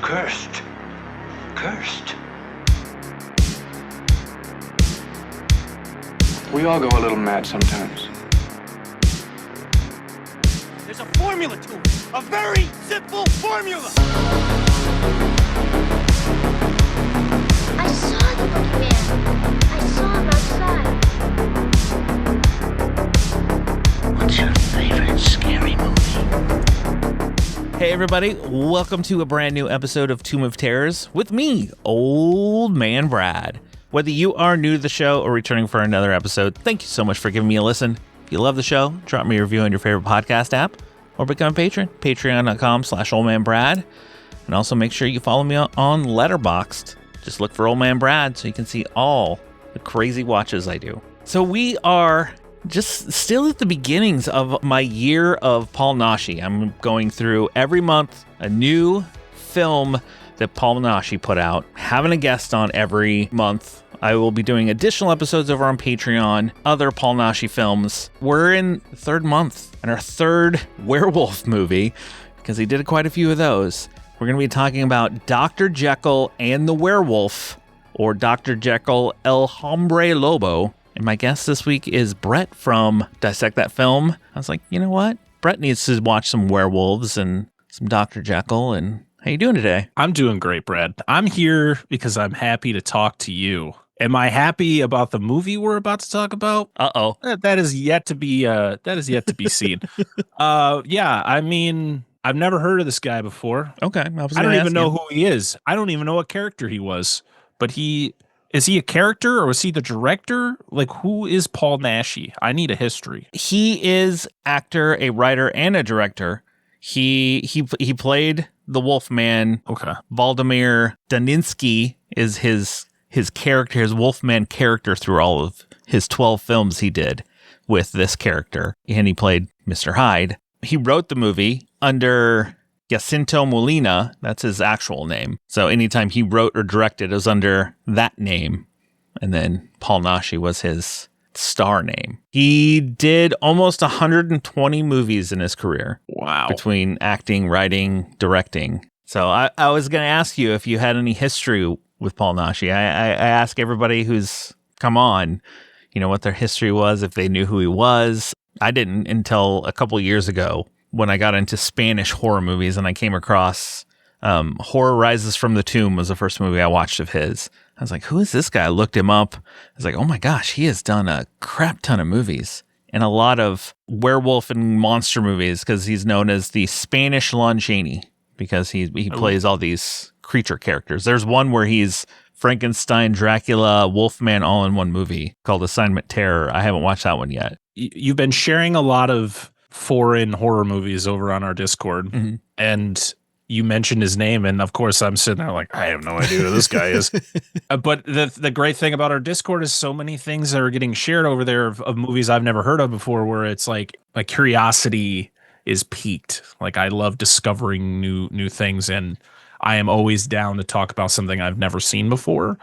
Cursed. Cursed. We all go a little mad sometimes. There's a formula to it. A very simple formula. I saw the boogeyman. I saw him outside. What's your favorite scary movie? Hey everybody, welcome to a brand new episode of Tomb of Terrors with me, Old Man Brad. Whether you are new to the show or returning for another episode, thank you so much for giving me a listen. If you love the show, drop me a review on your favorite podcast app or become a patron, patreon.com/oldmanbrad. And also make sure you follow me on Letterboxd. Just look for Old Man Brad so you can see all the crazy watches I do. So we are just still at the beginnings of my year of Paul Naschy. I'm going through every month a new film that Paul Naschy put out, having a guest on every month. I will be doing additional episodes over on Patreon, other Paul Naschy films. We're in the third month and our third Werewolf movie, because he did quite a few of those. We're going to be talking about Dr. Jekyll and the Werewolf, or Dr. Jekyll El Hombre Lobo. And my guest this week is Brett from Dissect That Film. I was like, you know what? Brett needs to watch some werewolves and some Dr. Jekyll. And how you doing today? I'm doing great, Brad. I'm here because I'm happy to talk to you. Am I happy about the movie we're about to talk about? Uh-oh. That is yet to be seen. Yeah, I mean, I've never heard of this guy before. Okay. I don't even know who he is. I don't even know what character he was. But is he a character or was he the director? Like, who is Paul Naschy? I need a history. He is actor, a writer, and a director. He played the Wolfman. Okay. Waldemar Daninsky is his character, his Wolfman character through all of his 12 films he did with this character. And he played Mr. Hyde. He wrote the movie under Jacinto Molina. That's his actual name. So anytime he wrote or directed, it was under that name. And then Paul Naschy was his star name. He did almost 120 movies in his career. Wow. Between acting, writing, directing. So I was going to ask you if you had any history with Paul Naschy. I ask everybody who's come on, what their history was, if they knew who he was. I didn't until a couple years ago when I got into Spanish horror movies and I came across Horror Rises from the Tomb was the first movie I watched of his. I was like, who is this guy? I looked him up. I was like, oh my gosh, he has done a crap ton of movies and a lot of werewolf and monster movies because he's known as the Spanish Lon Chaney because he plays all these creature characters. There's one where he's Frankenstein, Dracula, Wolfman all in one movie called Assignment Terror. I haven't watched that one yet. You've been sharing a lot of foreign horror movies over on our Discord, and you mentioned his name, and of course I'm sitting there like, I have no idea who this guy is. But the great thing about our Discord is so many things that are getting shared over there of movies I've never heard of before, where it's like my curiosity is piqued. Like I love discovering new things, and I am always down to talk about something I've never seen before.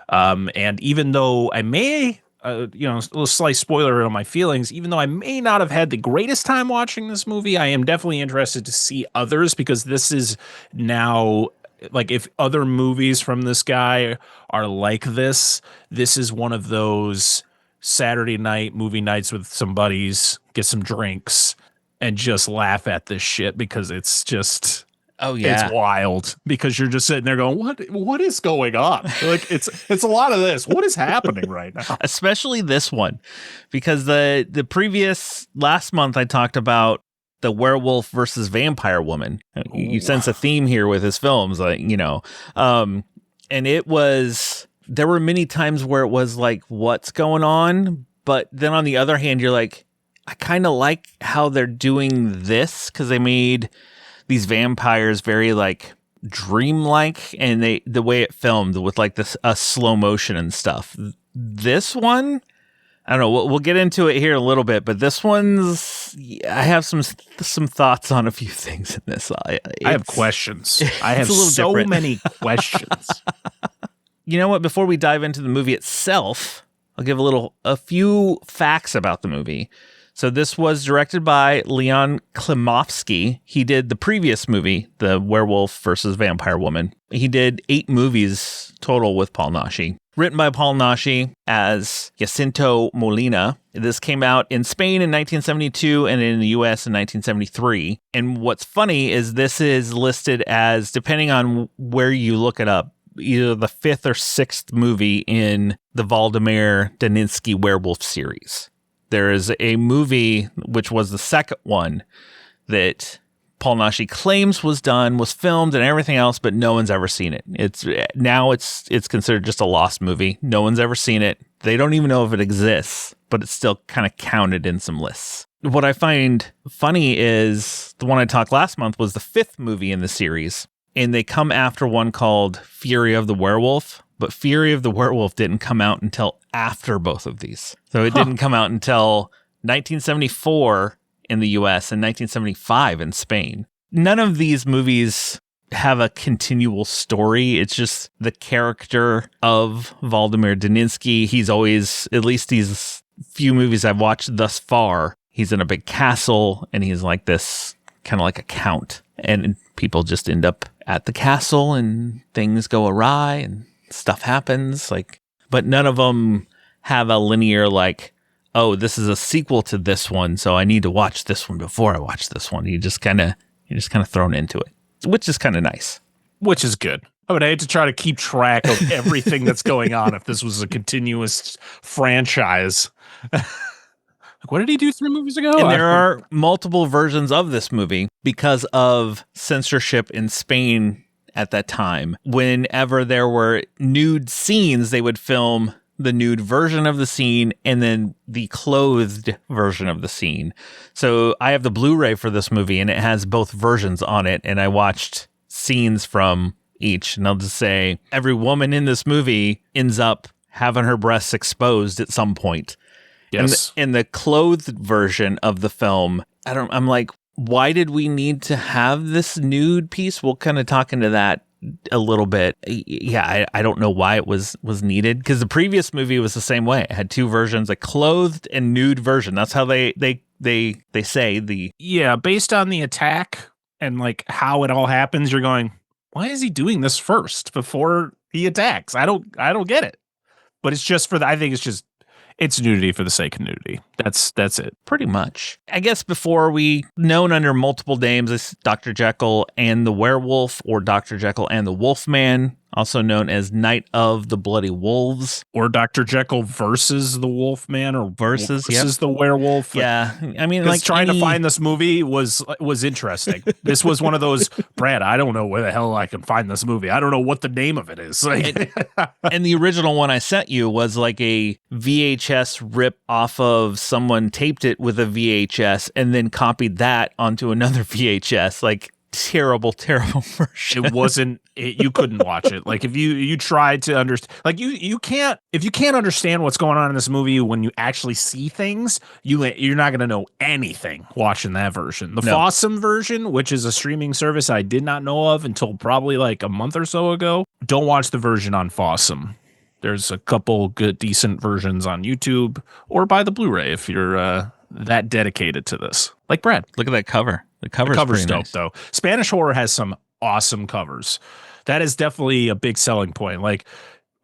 And even though I may, a little slight spoiler on my feelings, even though I may not have had the greatest time watching this movie, I am definitely interested to see others, because this is now, like, if other movies from this guy are like this is one of those Saturday night movie nights with some buddies, get some drinks, and just laugh at this shit, because it's just... Oh yeah, it's wild, because you're just sitting there going, "What is going on?" Like it's a lot of this. What is happening right now? Especially this one, because the previous last month I talked about the werewolf versus vampire woman. You sense a theme here with his films, like and it was, there were many times where it was like, what's going on? But then on the other hand, you're like, I kind of like how they're doing this, because they made these vampires very like dreamlike, and the way it filmed with like this slow motion and stuff. This one, I don't know. We'll get into it here in a little bit, but this one's, I have some thoughts on a few things in this. I have questions. I have so many questions. You know what? Before we dive into the movie itself, I'll give a few facts about the movie. So this was directed by Leon Klimovsky. He did the previous movie, The Werewolf versus Vampire Woman. He did 8 movies total with Paul Naschy. Written by Paul Naschy as Jacinto Molina. This came out in Spain in 1972 and in the US in 1973. And what's funny is this is listed as, depending on where you look it up, either the 5th or 6th movie in the Waldemar Daninsky Werewolf series. There is a movie, which was the second one, that Paul Naschy claims was done, was filmed and everything else, but no one's ever seen it. It's considered just a lost movie. No one's ever seen it. They don't even know if it exists, but it's still kind of counted in some lists. What I find funny is the one I talked last month was the 5th movie in the series, and they come after one called Fury of the Werewolf. But Fury of the Werewolf didn't come out until after both of these. So it didn't come out until 1974 in the US and 1975 in Spain. None of these movies have a continual story. It's just the character of Waldemar Daninsky. He's always, at least these few movies I've watched thus far, he's in a big castle and he's like this, kind of like a count. And people just end up at the castle and things go awry and stuff happens, but none of them have a linear, oh, this is a sequel to this one, so I need to watch this one before I watch this one. You're just kind of thrown into it, which is kind of nice. Which is good. I would hate to try to keep track of everything that's going on if this was a continuous franchise. What did he do 3 movies ago? And there are multiple versions of this movie because of censorship in Spain at that time. Whenever there were nude scenes, they would film the nude version of the scene and then the clothed version of the scene. So I have the Blu-ray for this movie and it has both versions on it. And I watched scenes from each. And I'll just say every woman in this movie ends up having her breasts exposed at some point. Yes. In the clothed version of the film, I'm like, why did we need to have this nude piece? We'll kind of talk into that a little bit. Yeah, I don't know why it was needed, because the previous movie was the same way. It had 2 versions, a clothed and nude version. That's how they say the... Yeah, based on the attack and how it all happens, you're going, why is he doing this first before he attacks? I don't get it. But it's just I think it's nudity for the sake of nudity. That's it. Pretty much. I guess before, we known under multiple names as Dr. Jekyll and the Werewolf, or Dr. Jekyll and the Wolfman, also known as Night of the Bloody Wolves. Or Dr. Jekyll versus the Wolfman, or versus the Werewolf. Yeah. I mean, trying to find this movie was interesting. This was one of those, Brad, I don't know where the hell I can find this movie. I don't know what the name of it is. And the original one I sent you was like a VHS rip off of someone taped it with a VHS and then copied that onto another VHS. Terrible version. It wasn't. You couldn't watch it. If you tried to understand, you can't. If you can't understand what's going on in this movie when you actually see things, you're not going to know anything watching that version. The Fossum version, which is a streaming service I did not know of until probably a month or so ago. Don't watch the version on Fossum. There's a couple good, decent versions on YouTube, or buy the Blu-ray if you're that dedicated to this. Like Brad. Look at that cover. The cover's dope, nice. though. Spanish horror has some awesome covers. That is definitely a big selling point.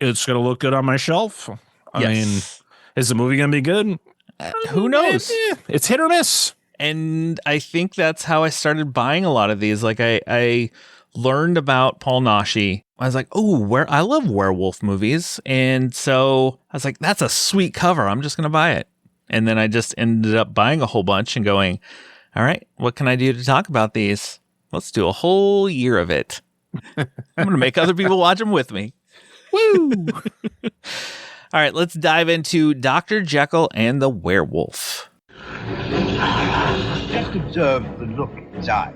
It's going to look good on my shelf. I mean, is the movie going to be good? Who knows? It's hit or miss. And I think that's how I started buying a lot of these. I learned about Paul Naschy. I was like, I love werewolf movies. And so I was like, that's a sweet cover. I'm just going to buy it. And then I just ended up buying a whole bunch and going, all right, what can I do to talk about these? Let's do a whole year of it. I'm going to make other people watch them with me. Woo! All right, let's dive into Dr. Jekyll and the Werewolf. Just observe the look in his eye.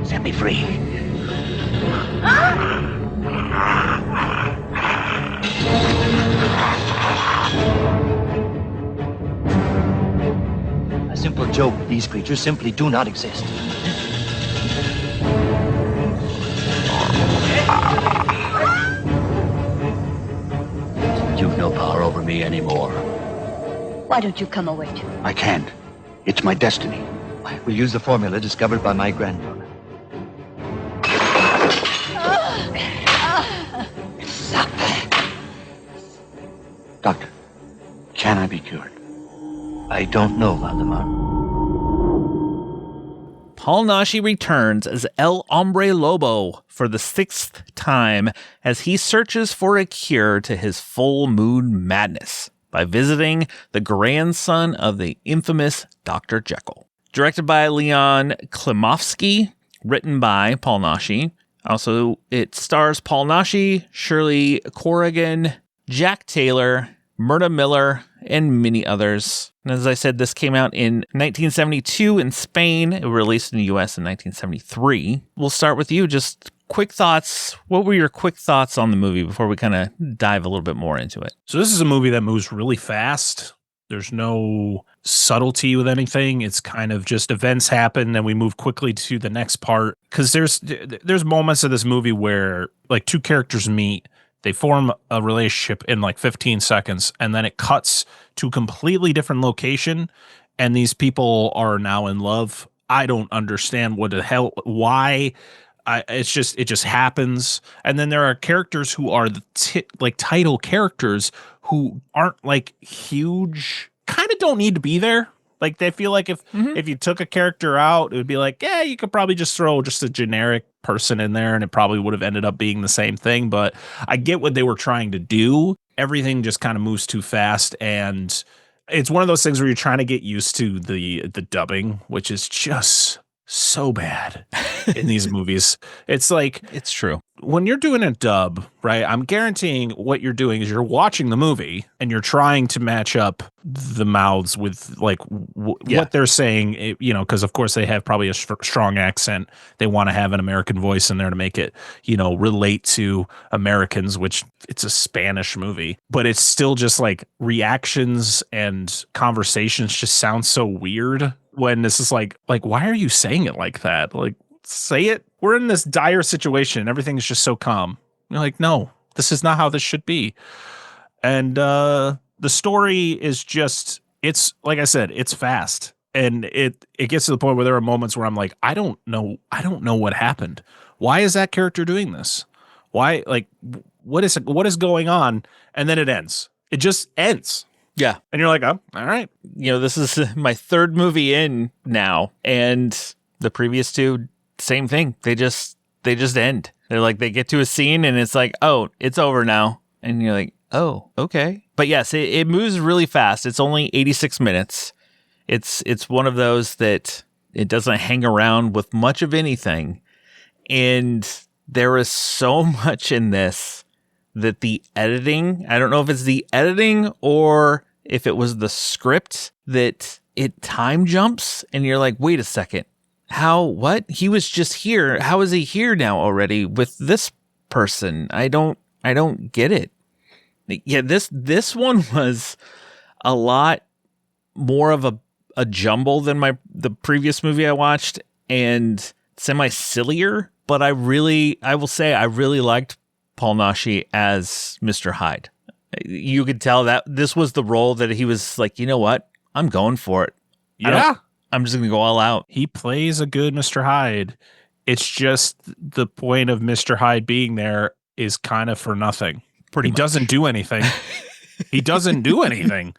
Set me free. A simple joke. These creatures simply do not exist. me anymore. Why don't you come away? I can't. It's my destiny. We'll use the formula discovered by my granddaughter. Stop. Doctor, can I be cured? I don't know, Waldemar. Paul Naschy returns as El Hombre Lobo for the 6th time as he searches for a cure to his full moon madness by visiting the grandson of the infamous Dr. Jekyll. Directed by Leon Klimovsky, written by Paul Naschy. Also, it stars Paul Naschy, Shirley Corrigan, Jack Taylor, Myrna Miller, and many others. And as I said, this came out in 1972 in Spain. It was released in the US in 1973. We'll start with you. Just quick thoughts. What were your quick thoughts on the movie before we kind of dive a little bit more into it? So this is a movie that moves really fast. There's no subtlety with anything. It's kind of just events happen and we move quickly to the next part. Because there's moments of this movie where like two characters meet, they form a relationship in like 15 seconds, and then it cuts to a completely different location, and these people are now in love. I don't understand what the hell, why. It just happens. And then there are characters who are the like title characters who aren't like huge, kind of don't need to be there. Like they feel like if you took a character out, it would be like, yeah, you could probably just throw just a generic person in there and it probably would have ended up being the same thing. But I get what they were trying to do. Everything just kind of moves too fast, and it's one of those things where you're trying to get used to the dubbing, which is just so bad in these movies. It's like, it's true. When you're doing a dub, right? I'm guaranteeing what you're doing is you're watching the movie and you're trying to match up the mouths with like what they're saying, you know, because of course they have probably a strong accent. They want to have an American voice in there to make it, you know, relate to Americans, which it's a Spanish movie, but it's still just like reactions and conversations just sound so weird when this is like, why are you saying it like that? Like, say it. We're in this dire situation. Everything is just so calm. You're like, no, this is not how this should be. And the story is just, it's like I said, it's fast. And it gets to the point where there are moments where I'm like, I don't know what happened. Why is that character doing this? Why, like, what is going on? And then it ends. It just ends. Yeah. And you're like, oh, all right. You know, this is my third movie in now, and the previous two, same thing. They just end. They're like, they get to a scene and it's like, oh, it's over now. And you're like, oh, okay. But yes, it moves really fast. It's only 86 minutes. It's one of those that it doesn't hang around with much of anything. And there is so much in this that the editing, I don't know if it's the editing or if it was the script, that it time jumps and you're like, wait a second. How, what? He was just here. How is he here now already with this person? I don't get it. Yeah, this one was a lot more of a jumble than the previous movie I watched, and semi-sillier, but I will say I really liked Paul Naschy as Mr. Hyde. You could tell that this was the role that he was like, you know what? I'm going for it. Yeah. I'm just going to go all out. He plays a good Mr. Hyde. It's just the point of Mr. Hyde being there is kind of for nothing. He doesn't do anything. He doesn't do anything.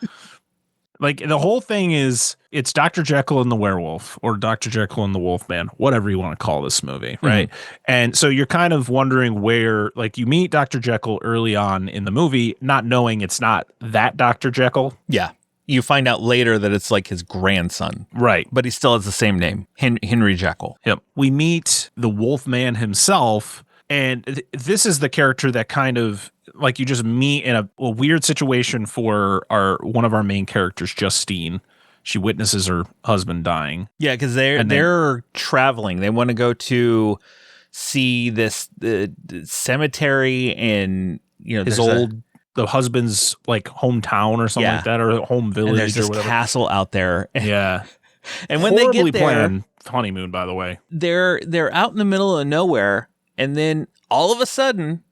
Like, the whole thing is, it's Dr. Jekyll and the Werewolf, or Dr. Jekyll and the Wolfman, whatever you want to call this movie, right? Mm-hmm. And so you're kind of wondering where, like, you meet Dr. Jekyll early on in the movie, not knowing it's not that Dr. Jekyll. Yeah. You find out later that it's like his grandson. Right. But he still has the same name, Henry Jekyll. Yep. We meet the Wolfman himself, and this is the character that kind of, like, you just meet in a weird situation for one of our main characters, Justine. She witnesses her husband dying. Yeah, because they're traveling. They want to go to see this cemetery, and you know the husband's like hometown or something like that, or home village, and there's or this whatever. Castle out there. Yeah. And when they get there, planned honeymoon, by the way, they're out in the middle of nowhere, and then all of a sudden,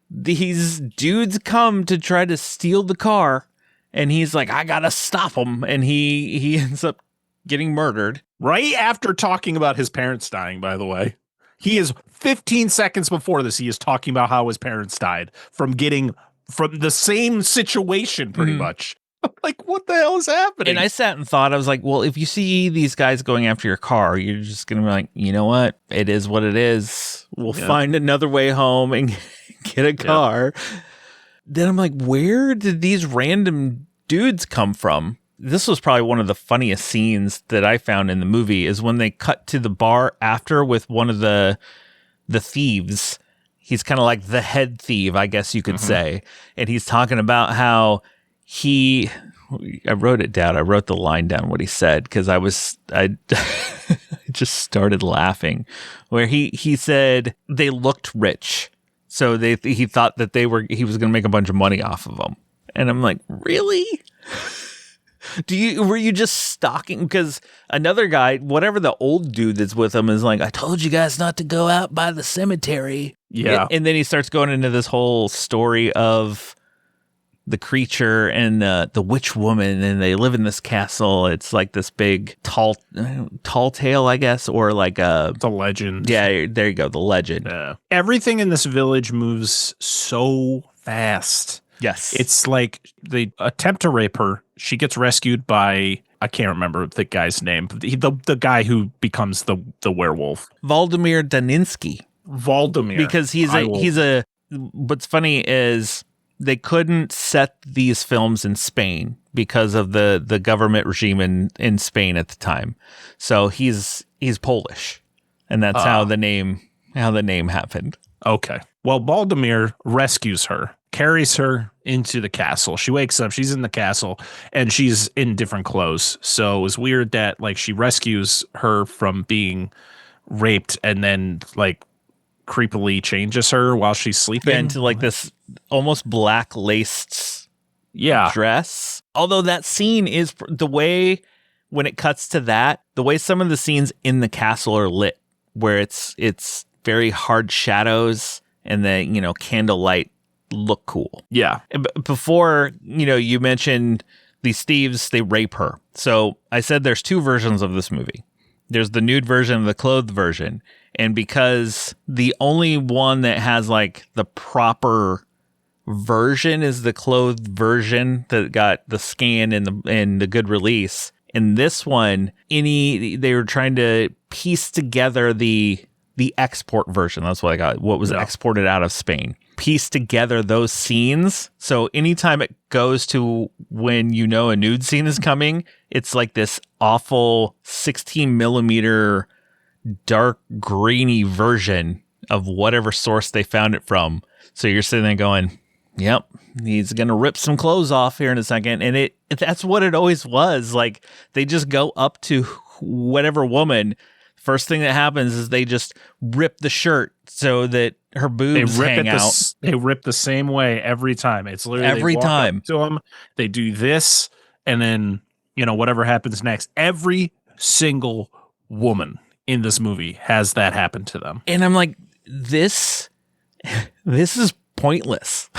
these dudes come to try to steal the car, And he's like, I gotta stop him. And he ends up getting murdered. Right after talking about his parents dying, by the way. He is 15 seconds before this. He is talking about how his parents died from the same situation, pretty much. I'm like, what the hell is happening? And I sat and thought, I was like, well, if you see these guys going after your car, you're just going to be like, you know what? It is what it is. We'll find another way home and get a car. Then I'm like, where did these random dudes come from? This was probably one of the funniest scenes that I found in the movie is when they cut to the bar after with one of the thieves. He's kind of like the head thief, I guess you could say. And he's talking about how I wrote it down. I wrote the line down, what he said, because I just started laughing, where he said they looked rich. So he thought that he was going to make a bunch of money off of them. And I'm like, really? Were you just stalking? Because another guy, whatever the old dude that's with him, is like, I told you guys not to go out by the cemetery. Yeah. And then he starts going into this whole story of the creature and the witch woman, and they live in this castle. It's like this big tall tale, I guess, or like the legend. Yeah, there you go, the legend. Yeah. Everything in this village moves so fast. Yes. It's like they attempt to rape her. She gets rescued by, I can't remember the guy's name. The guy who becomes the werewolf. Waldemar Daninsky. Waldemar. Because what's funny is they couldn't set these films in Spain because of the government regime in Spain at the time. So he's Polish. And that's how the name happened. Okay. Well, Waldemar rescues her, carries her into the castle. She wakes up, she's in the castle, and she's in different clothes. So it was weird that like she rescues her from being raped and then like creepily changes her while she's sleeping into like this almost black laced dress. Although that scene is the way when it cuts to that, the way some of the scenes in the castle are lit, where it's very hard shadows and the candlelight look cool. Yeah. Before, you mentioned these thieves, they rape her. So I said there's two versions of this movie. There's the nude version and the clothed version. And because the only one that has like the proper version is the clothed version that got the scan and the good release. In this one, they were trying to piece together the export version. That's what I got. What was exported out of Spain. Piece together those scenes. So anytime it goes to when a nude scene is coming, it's like this awful 16 millimeter dark grainy version of whatever source they found it from. So you're sitting there going, yep, he's going to rip some clothes off here in a second. And that's what it always was. Like they just go up to whatever woman. First thing that happens is they just rip the shirt so that her boobs hang out. They rip the same way every time. It's literally every time to them. They do this, and then whatever happens next. Every single woman in this movie has that happen to them. And I'm like, this is pointless.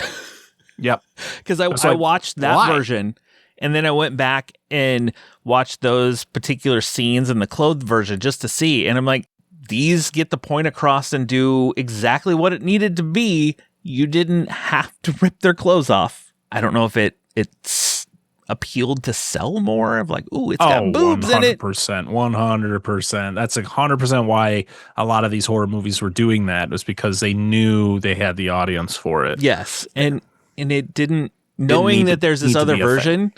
Yep. Because I watched that version. And then I went back and watched those particular scenes in the clothed version just to see. And I'm like, these get the point across and do exactly what it needed to be. You didn't have to rip their clothes off. I don't know if it's appealed to sell more of like, ooh, it's got boobs in it. 100%. That's 100% why a lot of these horror movies were doing that, was because they knew they had the audience for it. Yes. And it didn't, knowing that there's this other version.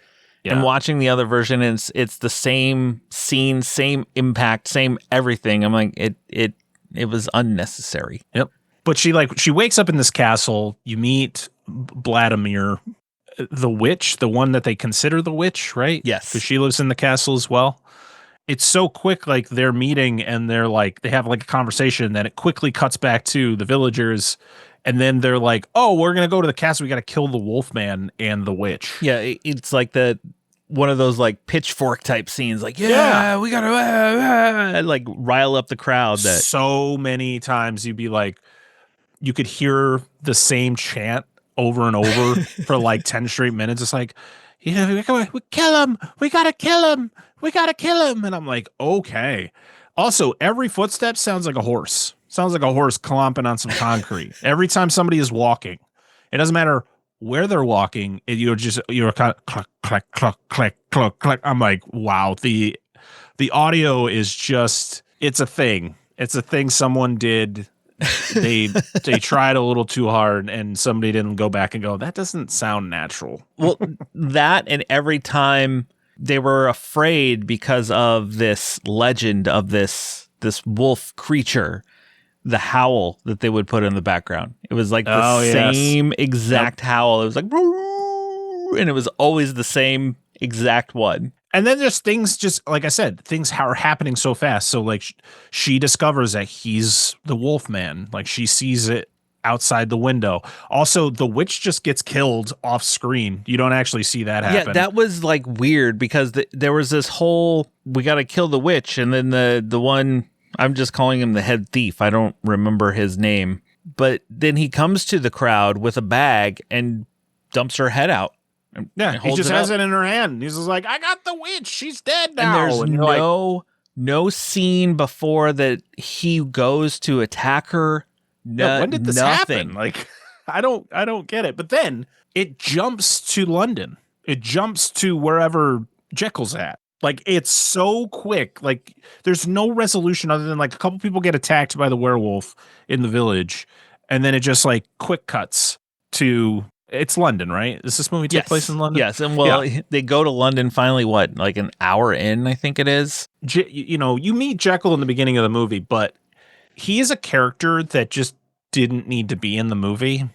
Yeah. And watching the other version, it's the same scene, same impact, same everything. I'm like, it was unnecessary. Yep. But she wakes up in this castle. You meet Vladimir, the witch, the one that they consider the witch, right? Yes. Because she lives in the castle as well. It's so quick, like they're meeting and they're like, they have like a conversation, then it quickly cuts back to the villagers. And then they're like, oh, we're going to go to the castle. We got to kill the Wolfman and the witch. Yeah, it's like one of those like pitchfork type scenes. Like, yeah. We got to like rile up the crowd. So many times you'd be like, you could hear the same chant over and over for like 10 straight minutes. It's like, we kill him. We gotta kill him. We gotta kill him. And I'm like, okay. Also, every footstep sounds like a horse. Sounds like a horse clomping on some concrete. Every time somebody is walking, it doesn't matter where they're walking. You're kind of click, click, click, click, click, click. I'm like, wow. The audio is just, it's a thing. It's a thing someone did. They tried a little too hard, and somebody didn't go back and go, that doesn't sound natural. Well, that, and every time they were afraid because of this legend of this wolf creature, the howl that they would put in the background. It was like the same exact howl. It was like, and it was always the same exact one. And then there's things, just like I said, things are happening so fast. So like she discovers that he's the wolf man. Like she sees it outside the window. Also, the witch just gets killed off screen. You don't actually see that happen. Yeah, that was like weird because there was this whole, we got to kill the witch. And then the one, I'm just calling him the head thief. I don't remember his name. But then he comes to the crowd with a bag and dumps her head out. Yeah, he just has it in her hand. He's just like, I got the witch. She's dead now. And there's no scene before that he goes to attack her. When did this happen? Like, I don't get it. But then it jumps to London. It jumps to wherever Jekyll's at. Like, it's so quick. Like, there's no resolution other than like a couple people get attacked by the werewolf in the village, and then it just like quick cuts to. It's London, right? Does this movie take place in London? Yes, and they go to London finally, like an hour in, I think it is. You meet Jekyll in the beginning of the movie, but he is a character that just didn't need to be in the movie,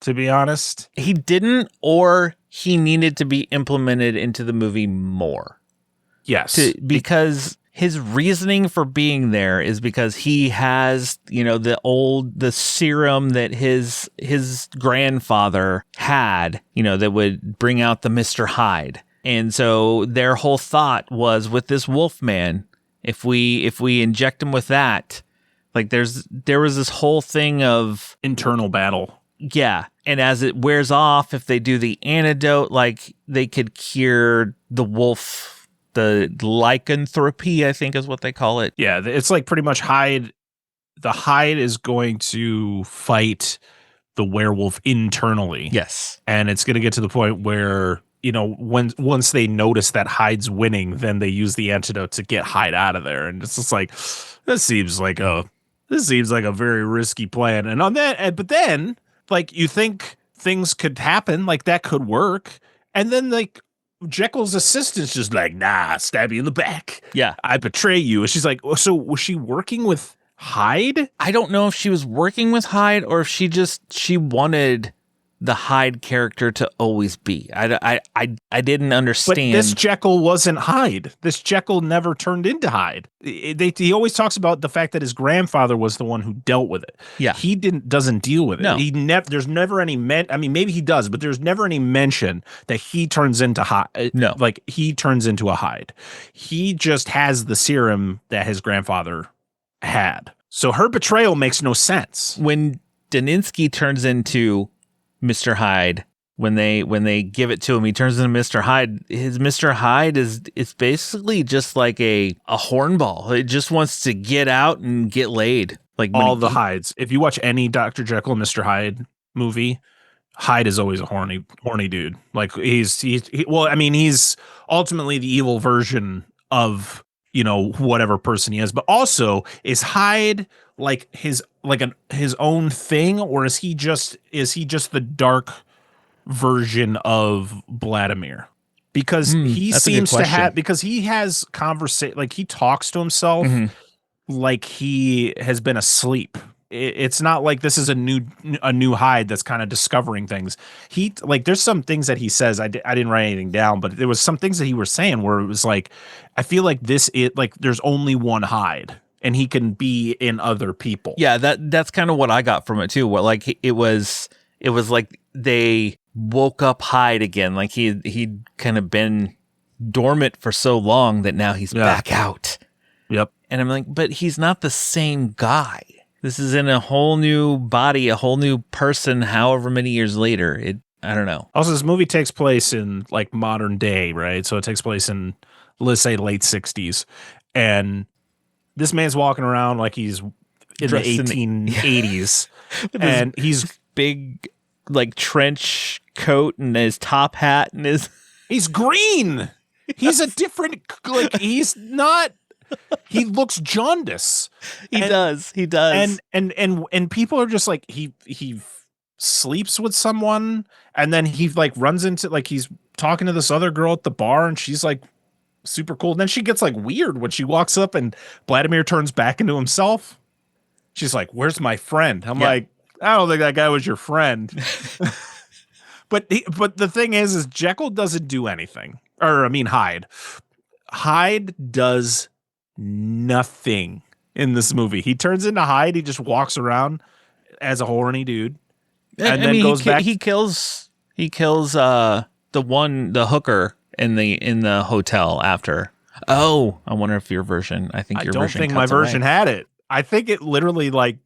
to be honest. He didn't, or he needed to be implemented into the movie more. Yes. Because his reasoning for being there is because he has, the serum that his grandfather had, that would bring out the Mr. Hyde. And so their whole thought was with this wolf man, if we inject him with that, like there was this whole thing of internal battle. Yeah. And as it wears off, if they do the antidote, like they could cure the wolf. The lycanthropy, I think is what they call it. Yeah, it's like pretty much Hyde. The Hyde is going to fight the werewolf internally. Yes. And it's going to get to the point where, once they notice that Hyde's winning, then they use the antidote to get Hyde out of there. And it's just like, this seems like a very risky plan. And on that, but then, like, you think things could happen, like that could work. And then, like, Jekyll's assistant's just like, nah, stab you in the back. Yeah. I betray you. And she's like, so was she working with Hyde? I don't know if she was working with Hyde or if she wanted the Hyde character to always be. I didn't understand. But this Jekyll wasn't Hyde. This Jekyll never turned into Hyde. He always talks about the fact that his grandfather was the one who dealt with it. Yeah. He doesn't deal with it. No. There's never any maybe he does, but there's never any mention that he turns into Hyde. No. Like he turns into a Hyde. He just has the serum that his grandfather had. So her betrayal makes no sense. When Daninsky turns into Mr. Hyde, when they give it to him, he turns into Mr. Hyde. His Mr. Hyde is basically just like a hornball. It just wants to get out and get laid. Like all the Hydes. If you watch any Dr. Jekyll and Mr. Hyde movie, Hyde is always a horny dude. Like he's ultimately the evil version of, whatever person he is. But also, is Hyde like his own thing, or is he just the dark version of Vladimir? Because he seems to have, because he has like he talks to himself like he has been asleep. It's not like this is a new Hyde that's kind of discovering things. There's some things that he says. I didn't write anything down, but there was some things that he was saying where it was like, I feel like there's only one Hyde. And he can be in other people. Yeah, that's kind of what I got from it too. What like it was like they woke up Hyde again. Like he'd kind of been dormant for so long that now he's back out. Yep. And I'm like, but he's not the same guy. This is in a whole new body, a whole new person. However many years later, I don't know. Also, this movie takes place in like modern day, right? So it takes place in, let's say, late 60s. And this man's walking around like he's in Dressed the in the- 1880s. And he's Big like trench coat and his top hat and his he's green. He's a different, like, he's not, he looks jaundice. He does. And people are just like, he sleeps with someone, and then he like runs into, like, he's talking to this other girl at the bar, and she's like super cool. And then she gets like weird when she walks up and Vladimir turns back into himself. She's like, "Where's my friend?" I'm like, I don't think that guy was your friend. But the thing is Jekyll doesn't do anything. Or I mean Hyde. Hyde does nothing in this movie. He turns into Hyde. He just walks around as a horny dude. And then goes back. He kills the hooker in the hotel after. Oh, I wonder if your version. I think your version. I don't think my version had it. I think it literally like.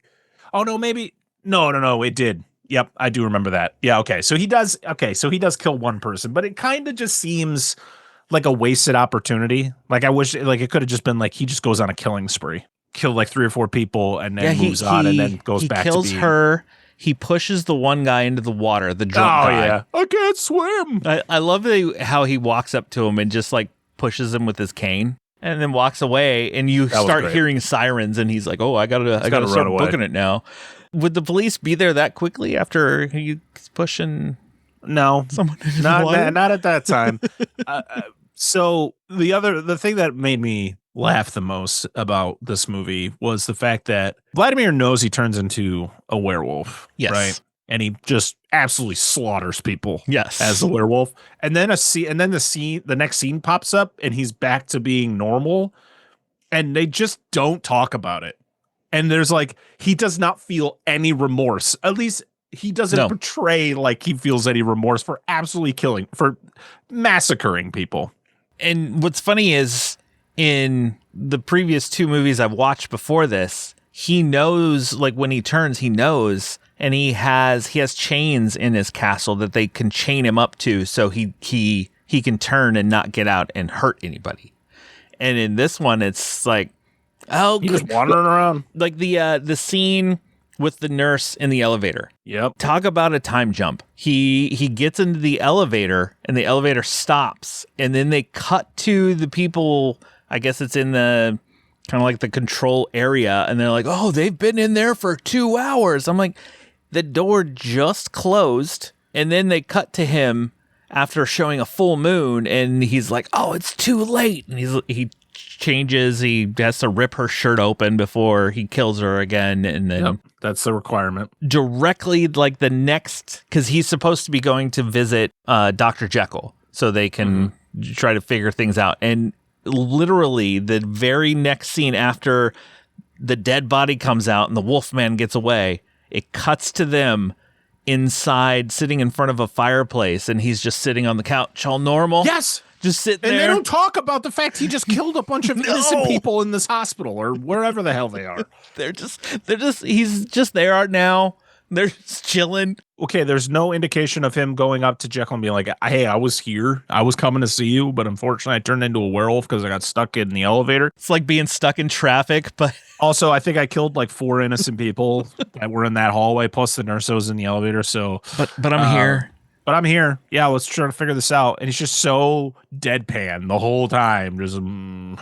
Oh no, maybe no. It did. Yep, I do remember that. Yeah, okay. So he does kill one person, but it kind of just seems like a wasted opportunity. Like I wish like it could have just been like he just goes on a killing spree. Kill like 3 or 4 people and then moves on and then goes back to being. He kills her. He pushes the one guy into the water, the drunk guy. Yeah. I can't swim. I love how he walks up to him and just like pushes him with his cane and then walks away, and you start hearing sirens and he's like, "Oh, I gotta start booking it now." Would the police be there that quickly after he's pushing? No, someone into the water? Not at that time. So the thing that made me laugh the most about this movie was the fact that Vladimir knows he turns into a werewolf. Yes. Right. And he just absolutely slaughters people. Yes. As a werewolf. And then the next scene pops up and he's back to being normal. And they just don't talk about it. And there's like, he does not feel any remorse. At least he doesn't portray like he feels any remorse for for massacring people. And what's funny is in the previous 2 movies I've watched before this, he knows, like when he turns, he knows, and he has chains in his castle that they can chain him up to so he can turn and not get out and hurt anybody. And in this one, it's like, oh, he's just wandering around. Like the scene with the nurse in the elevator. Yep. Talk about a time jump. He gets into the elevator and the elevator stops, and then they cut to the people. I guess it's in the kind of like the control area, and they're like, "Oh, they've been in there for 2 hours." I'm like, the door just closed, and then they cut to him after showing a full moon, and he's like, "Oh, it's too late," and he changes. He has to rip her shirt open before he kills her again, and then that's the requirement. Directly, like the next, because he's supposed to be going to visit Dr. Jekyll so they can try to figure things out. And literally, the very next scene after the dead body comes out and the Wolfman gets away, it cuts to them inside, sitting in front of a fireplace, and he's just sitting on the couch, all normal. Yes. Just sitting there. And they don't talk about the fact he just killed a bunch of innocent people in this hospital or wherever the hell they are. He's just there now. They're just chilling. Okay, there's no indication of him going up to Jekyll and being like, "Hey, I was here. I was coming to see you, but unfortunately I turned into a werewolf because I got stuck in the elevator." It's like being stuck in traffic, but also I think I killed like 4 innocent people that were in that hallway, plus the nurse that was in the elevator. So But I'm here. But I'm here. Yeah, let's try to figure this out. And he's just so deadpan the whole time. Just and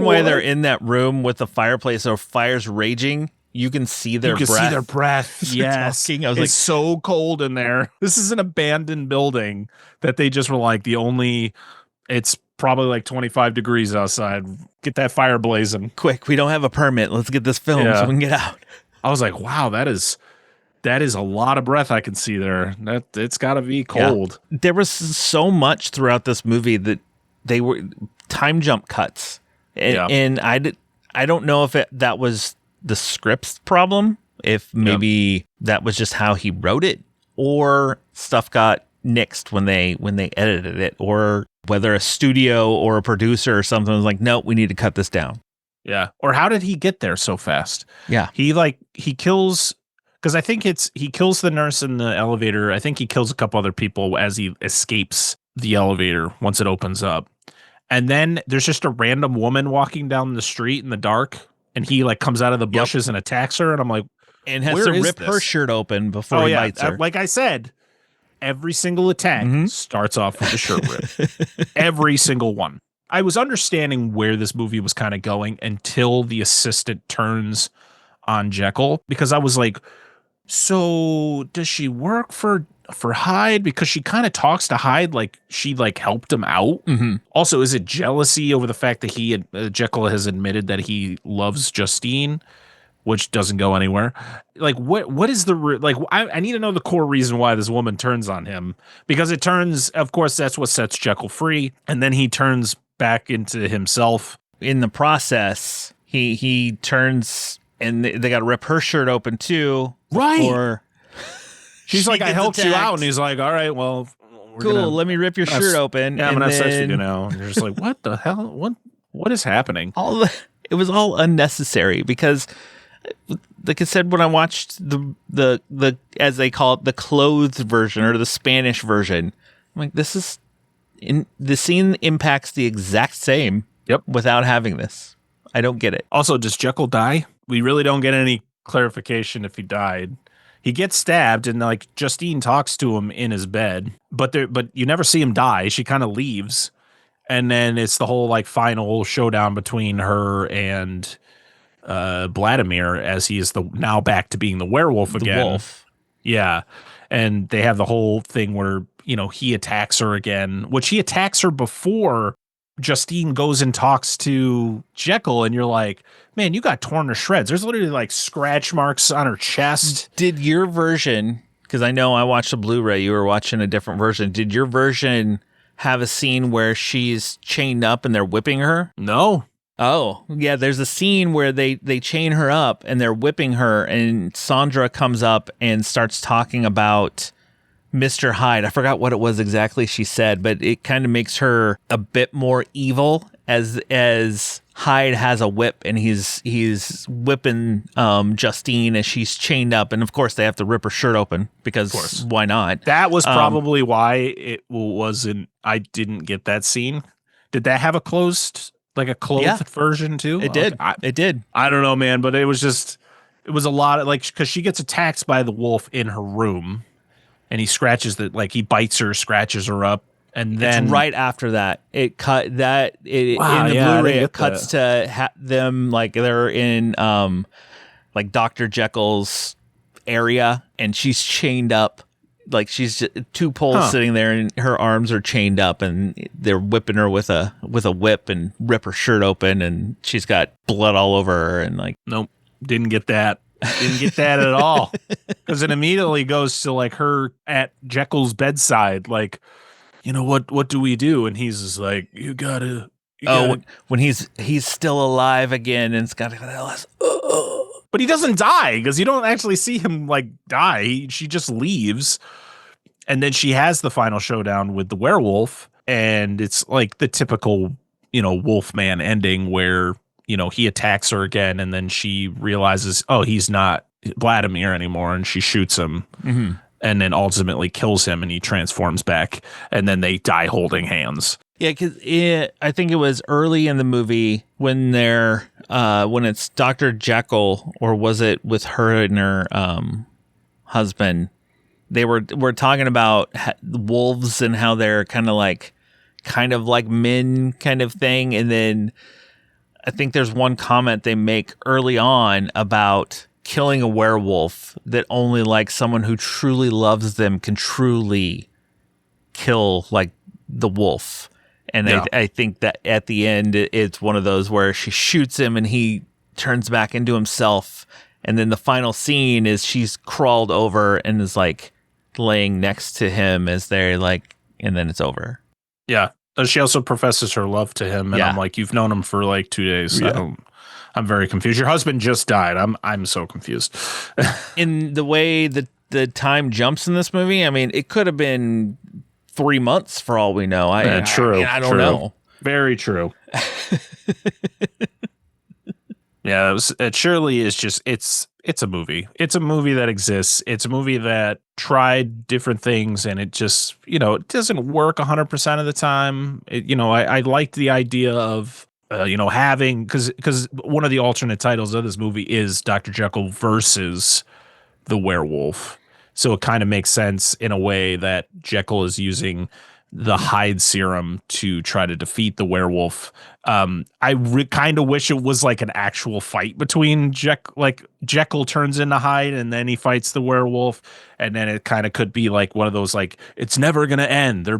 while they're in that room with the fireplace or fire's raging, you can see their breath. You can see their breath. Yes. I was it's so cold in there. This is an abandoned building that they just were like, it's probably like 25 degrees outside. Get that fire blazing. Quick, we don't have a permit. Let's get this filmed so we can get out. I was like, wow, that is a lot of breath I can see there. It's got to be cold. Yeah. There was so much throughout this movie that they were time jump cuts. And I don't know if that was the script's problem, if maybe that was just how he wrote it, or stuff got nixed when they edited it, or whether a studio or a producer or something was like, "No, we need to cut this down." Yeah. Or how did he get there so fast? Yeah. He kills, Because I think he kills the nurse in the elevator. I think he kills a couple other people as he escapes the elevator once it opens up. And then there's just a random woman walking down the street in the dark, and he like comes out of the bushes and attacks her. And I'm like, and has to rip her shirt open before he bites her. Like I said, every single attack starts off with a shirt rip. Every single one. I was understanding where this movie was kind of going until the assistant turns on Jekyll, because I was like, so does she work for Hyde? Because she kind of talks to Hyde like she like helped him out. Also, is it jealousy over the fact that Jekyll has admitted that he loves Justine, which doesn't go anywhere? Like, what is I need to know the core reason why this woman turns on him, because it turns, of course, that's what sets Jekyll free, and then he turns back into himself. In the process, he turns, and they got to rip her shirt open too. Right. Or she's like, I helped you out. And he's like, all right, well, cool. Let me rip your shirt open. Yeah, I'm going to have sex with you now. And you're just like, what the hell? What is happening? It was all unnecessary, because like I said, when I watched the as they call it, the clothed version or the Spanish version, I'm like, the scene impacts the exact same. Yep. Without having this. I don't get it. Also, does Jekyll die? We really don't get any clarification if he died. He gets stabbed, and like Justine talks to him in his bed, but you never see him die. She kind of leaves, and then it's the whole like final showdown between her and Vladimir, as he is now back to being the werewolf again. The wolf. Yeah, and they have the whole thing where he attacks her again, which he attacks her before Justine goes and talks to Jekyll, and you're like, man, you got torn to shreds. There's literally like scratch marks on her chest. Did your version, because I know I watched a Blu-ray, you were watching a different version, did your version have a scene where she's chained up and they're whipping her? No. Oh, yeah, there's a scene where they chain her up and they're whipping her, and Sandra comes up and starts talking about Mr. Hyde. I forgot what it was exactly she said, but it kind of makes her a bit more evil as Hyde has a whip and he's whipping Justine as she's chained up, and of course they have to rip her shirt open because why not? That was probably why it wasn't. I didn't get that scene. Did that have a clothed version too? It did. It did. I don't know, man, but it was a lot of because she gets attacked by the wolf in her room. And he he bites her, scratches her up, and then it's right after that in the Blu-ray it cuts to them like they're in like Dr. Jekyll's area, and she's chained up, like she's just two poles sitting there, and her arms are chained up, and they're whipping her with a whip and rip her shirt open, and she's got blood all over her, and like, nope, didn't get that. Didn't get that at all, because it immediately goes to like her at Jekyll's bedside, like, what do we do? And he's just like, you gotta. When he's still alive again, and it's got but he doesn't die, because you don't actually see him like die. She just leaves, and then she has the final showdown with the werewolf, and it's like the typical Wolfman ending where he attacks her again, and then she realizes, oh, he's not Vladimir anymore, and she shoots him, and then ultimately kills him, and he transforms back, and then they die holding hands. Yeah, because I think it was early in the movie when when it's Dr. Jekyll, or was it with her and her husband? They were talking about wolves and how they're kind of like men kind of thing, and then I think there's one comment they make early on about killing a werewolf, that only like someone who truly loves them can truly kill like the wolf. And I think that at the end, it's one of those where she shoots him and he turns back into himself. And then the final scene is she's crawled over and is like laying next to him as they're like, and then it's over. Yeah. She also professes her love to him, and I'm like, "You've known him for like 2 days." Yeah. I'm very confused. Your husband just died. I'm so confused. In the way that the time jumps in this movie, I mean, it could have been 3 months for all we know. I don't know. Very true. Yeah, it surely is just it's it's a movie. It's a movie that exists. It's a movie that tried different things, and it just, it doesn't work 100% of the time. I liked the idea of, having, because one of the alternate titles of this movie is Dr. Jekyll versus the werewolf. So it kind of makes sense in a way that Jekyll is using the Hyde serum to try to defeat the werewolf. I kind of wish it was like an actual fight between Jekyll turns into Hyde and then he fights the werewolf, and then it kind of could be like one of those like it's never gonna end. They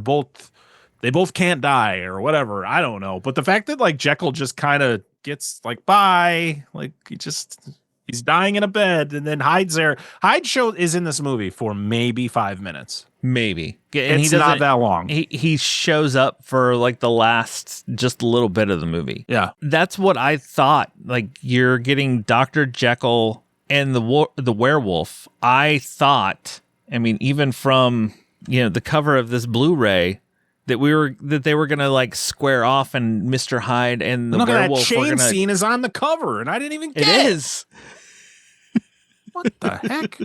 both can't die or whatever. I don't know. But the fact that like Jekyll just kind of gets like bye, like he's dying in a bed, and then Hyde's there. Hyde is in this movie for maybe 5 minutes. Maybe. And it's not that long. He shows up for like the last just a little bit of the movie. Yeah. That's what I thought. Like you're getting Dr. Jekyll and the werewolf. I thought, even from, the cover of this Blu-ray that they were going to like square off, and Mr. Hyde and the werewolf that were chain scene is on the cover, and I didn't even get it. It is. What the heck?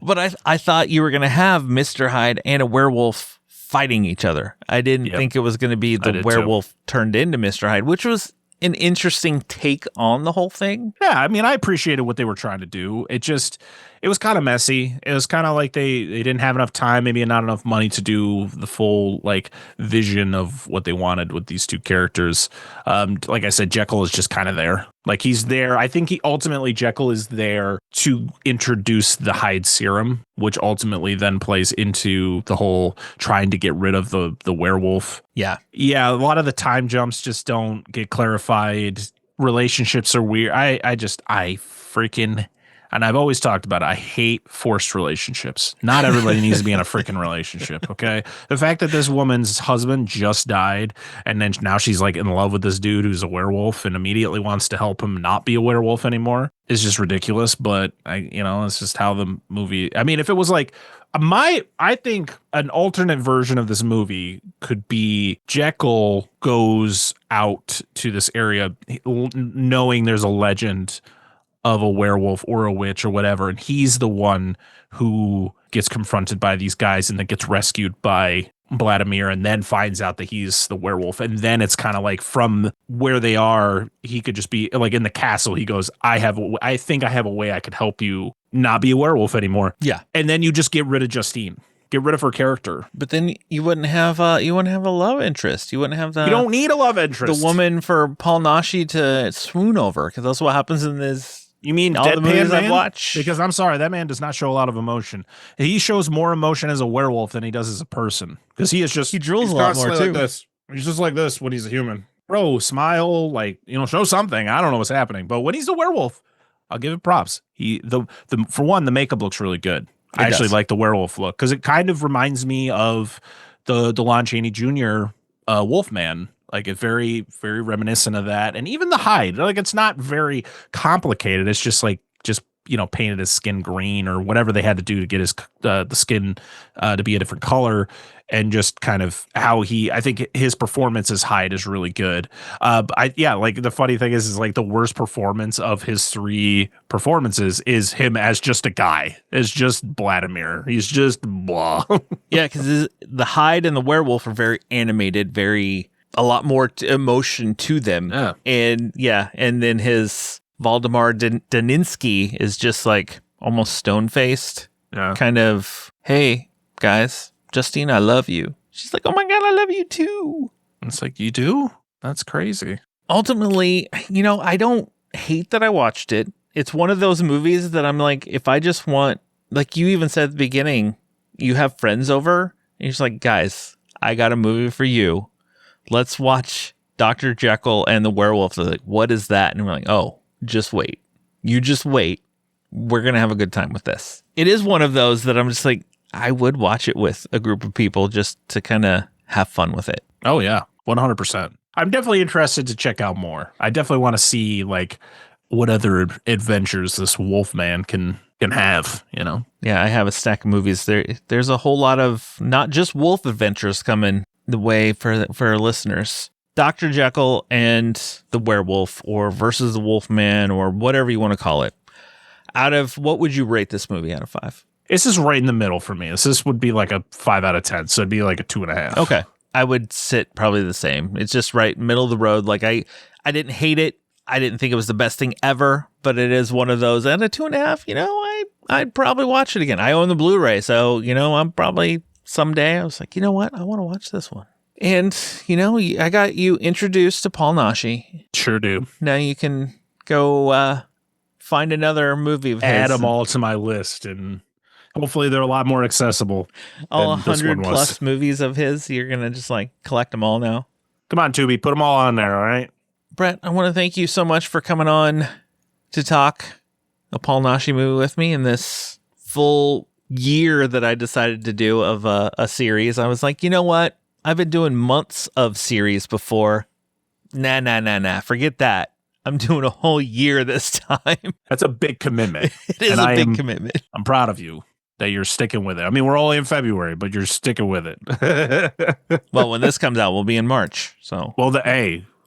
But I thought you were going to have Mr. Hyde and a werewolf fighting each other. I didn't think it was going to be the werewolf turned into Mr. Hyde, which was an interesting take on the whole thing. Yeah, I appreciated what they were trying to do. It was kind of messy. It was kind of like they didn't have enough time, maybe not enough money to do the full like vision of what they wanted with these two characters. Like I said, Jekyll is just kind of there. Like he's there. I think Jekyll is there to introduce the Hyde serum, which ultimately then plays into the whole trying to get rid of the werewolf. Yeah. Yeah. A lot of the time jumps just don't get clarified. Relationships are weird. I freaking, and I've always talked about it, I hate forced relationships. Not everybody needs to be in a freaking relationship, okay? The fact that this woman's husband just died, and then now she's like in love with this dude who's a werewolf and immediately wants to help him not be a werewolf anymore is just ridiculous. But it's just how the movie. If it was like I think an alternate version of this movie could be Jekyll goes out to this area knowing there's a legend of a werewolf or a witch or whatever, and he's the one who gets confronted by these guys and then gets rescued by Vladimir, and then finds out that he's the werewolf. And then it's kind of like from where they are, he could just be like in the castle. He goes, I think I have a way I could help you not be a werewolf anymore. Yeah. And then you just get rid of Justine. Get rid of her character. But then you wouldn't have a love interest. You wouldn't have you don't need a love interest. The woman for Paul Naschy to swoon over, because that's what happens in this. You mean all the movies Man? I've watched? Because I'm sorry, that man does not show a lot of emotion. He shows more emotion as a werewolf than he does as a person. Because he drools a lot more too. Like this. He's just like this when he's a human. Bro, smile, show something. I don't know what's happening. But when he's a werewolf, I'll give it props. For one, the makeup looks really good. I actually like the werewolf look because it kind of reminds me of the Lon Chaney Jr. Wolfman. Like it's very, very reminiscent of that. And even the hide, like it's not very complicated. It's just painted his skin green or whatever they had to do to get his the skin to be a different color, and just kind of how I think his performance as Hyde is really good. Like the funny thing is like the worst performance of his three performances is him as just a guy. It's just Vladimir. He's just blah. Yeah, because the Hyde and the werewolf are very animated, a lot more emotion to them. Yeah. And then his Waldemar Daninsky is just like almost stone-faced. Yeah. Kind of, hey, guys, Justine, I love you. She's like, oh my God, I love you too. It's like, you do? That's crazy. Ultimately, I don't hate that I watched it. It's one of those movies that I'm like, if I just want, like you even said at the beginning, you have friends over, and you're just like, guys, I got a movie for you. Let's watch Dr. Jekyll and the Werewolf. They're like, what is that? And we're like, oh, just wait. You just wait. We're going to have a good time with this. It is one of those that I'm just like, I would watch it with a group of people just to kind of have fun with it. Oh, yeah. 100%. I'm definitely interested to check out more. I definitely want to see like what other adventures this Wolfman can have, Yeah, I have a stack of movies. There's a whole lot of not just wolf adventures coming the way for our listeners. Dr. Jekyll and the Werewolf, or versus the Wolfman, or whatever you want to call it. Out of what would you rate this movie out of 5? This is right in the middle for me. This would be like a 5 out of 10. So it'd be like a 2.5. Okay. I would sit probably the same. It's just right middle of the road. Like I didn't hate it. I didn't think it was the best thing ever, but it is one of those. And a 2.5, I'd probably watch it again. I own the Blu-ray, so I'm probably someday I was like, you know what? I want to watch this one. And I got you introduced to Paul Naschy. Sure do. Now you can go find another movie of his. Add them all to my list, and hopefully they're a lot more accessible. All than this one 100 was. plus movies of his. You're gonna just like collect them all now. Come on, Tubi, put them all on there. All right. Brett, I want to thank you so much for coming on to talk a Paul Naschy movie with me in this full year that I decided to do of a series. I was like, you know what? I've been doing months of series before. Nah. Forget that. I'm doing a whole year this time. That's a big commitment. It is a big commitment. I'm proud of you that you're sticking with it. I mean, we're only in February, but you're sticking with it. Well, when this comes out, we'll be in March. So, well,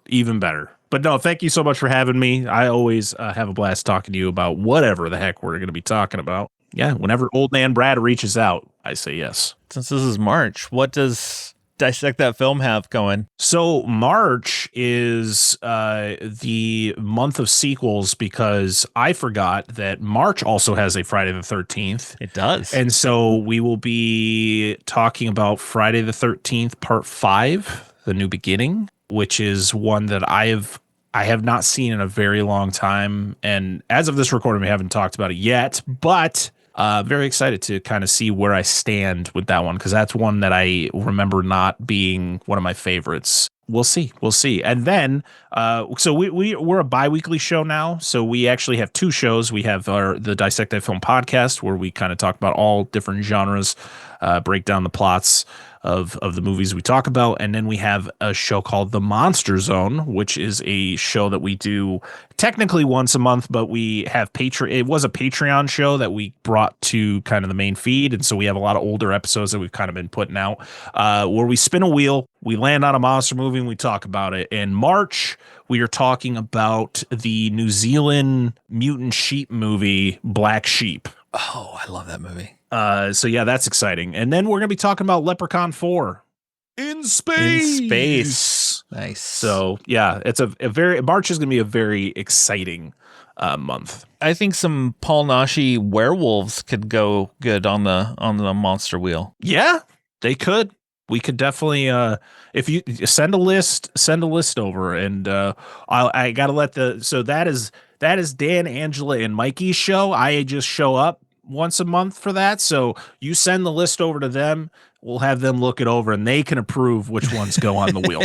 even better. But no, thank you so much for having me. I always have a blast talking to you about whatever the heck we're going to be talking about. Yeah, whenever Old Man Brad reaches out, I say yes. Since this is March, what does Dissect That Film have going? So March is the month of sequels because I forgot that March also has a Friday the 13th. It does. And so we will be talking about Friday the 13th, Part 5, The New Beginning, which is one that I have not seen in a very long time. And as of this recording, we haven't talked about it yet, but very excited to kind of see where I stand with that one, because that's one that I remember not being one of my favorites. We'll see. And then, so we're a bi-weekly show now. So we actually have 2 shows. We have the Dissect That Film podcast, where we kind of talk about all different genres, break down the plots of the movies we talk about. And then we have a show called The Monster Zone, which is a show that we do technically once a month, but we have it was a Patreon show that we brought to kind of the main feed. And so we have a lot of older episodes that we've kind of been putting out, where we spin a wheel, we land on a monster movie, and we talk about it. In March, we are talking about the New Zealand mutant sheep movie, Black Sheep. Oh, I love that movie. So yeah, that's exciting. And then we're going to be talking about Leprechaun 4 in space. Nice. So yeah, it's March is going to be a very exciting month. I think some Paul Naschy werewolves could go good on the monster wheel. Yeah, they could. We could definitely, if you send a list over, and I got to that is Dan, Angela, and Mikey's show. I just show up once a month for that. So you send the list over to them. We'll have them look it over, and they can approve which ones go on the wheel.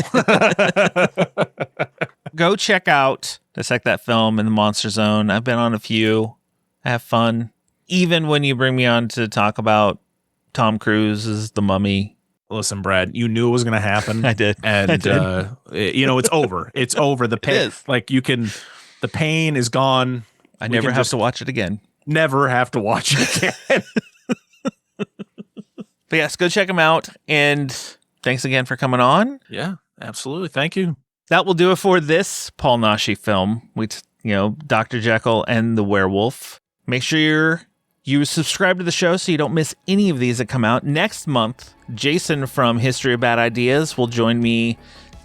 Go check out Dissect That Film in the Monster Zone. I've been on a few. I have fun. Even when you bring me on to talk about Tom Cruise's The Mummy. Listen, Brad, you knew it was going to happen. I did. And, it's over. It's over. The pain, the pain is gone. I never have to watch it again. Never have to watch it again. But yes, go check them out. And thanks again for coming on. Yeah, absolutely. Thank you. That will do it for this Paul Naschy film. Dr. Jekyll and the Werewolf. Make sure you subscribe to the show so you don't miss any of these that come out. Next month, Jason from History of Bad Ideas will join me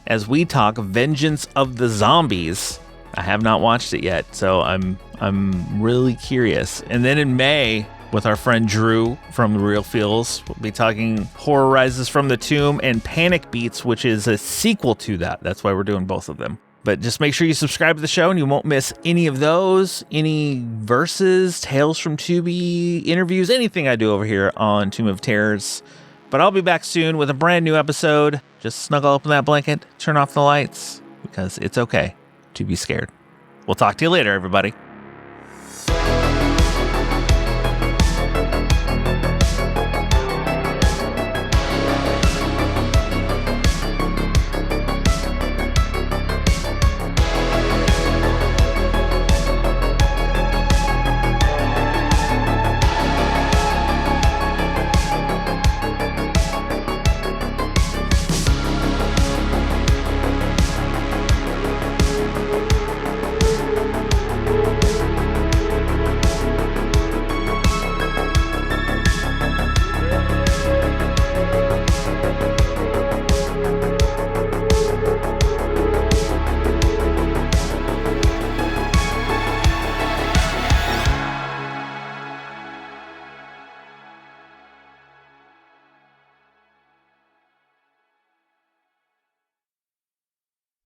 as we talk Vengeance of the Zombies. I have not watched it yet, so I'm really curious. And then in May, with our friend Drew from The Real Feels, we'll be talking Horror Rises from the Tomb and Panic Beats, which is a sequel to that. That's why we're doing both of them. But just make sure you subscribe to the show and you won't miss any of those, any verses, Tales from Tubi, interviews, anything I do over here on Tomb of Terrors. But I'll be back soon with a brand new episode. Just snuggle up in that blanket, turn off the lights, because it's okay to be scared. We'll talk to you later, everybody.